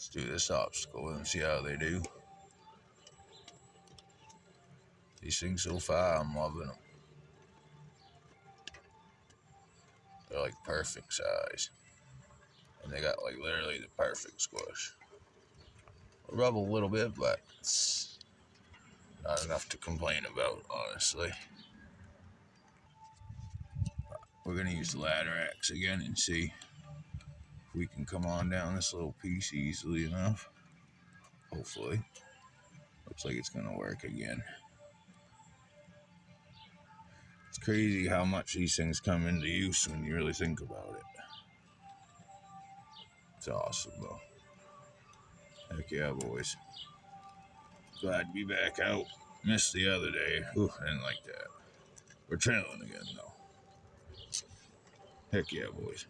Let's do this obstacle and see how they do. These things so far, I'm loving them. They're like perfect size. And they got like literally the perfect squish. I'll rub a little bit, but it's not enough to complain about, honestly. We're going to use the ladder axe again and see if we can come on down this little piece easily enough. Hopefully. Looks like it's going to work again. It's crazy how much these things come into use when you really think about it. It's awesome, though. Heck yeah, boys. Glad to be back out. Missed the other day. Ooh, I didn't like that. We're trailing again, though. Heck yeah, boys.